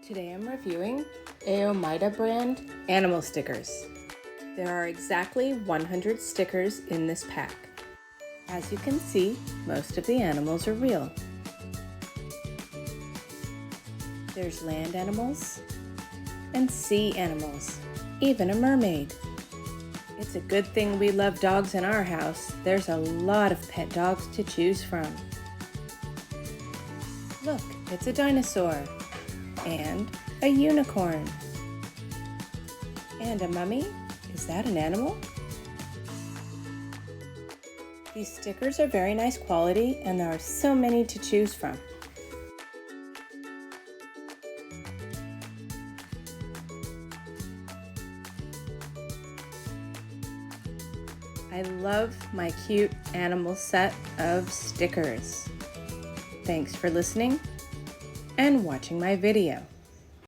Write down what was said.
Today I'm reviewing AOMEITA brand animal stickers. There are exactly 100 stickers in this pack. As you can see, most of the animals are real. There's land animals and sea animals, even a mermaid. It's a good thing we love dogs in our house. There's a lot of pet dogs to choose from. Look, it's a dinosaur, and a unicorn, and a mummy. Is that an animal? These stickers are very nice quality, and there are so many to choose from. I love my cute animal set of stickers. Thanks for listening and watching my video.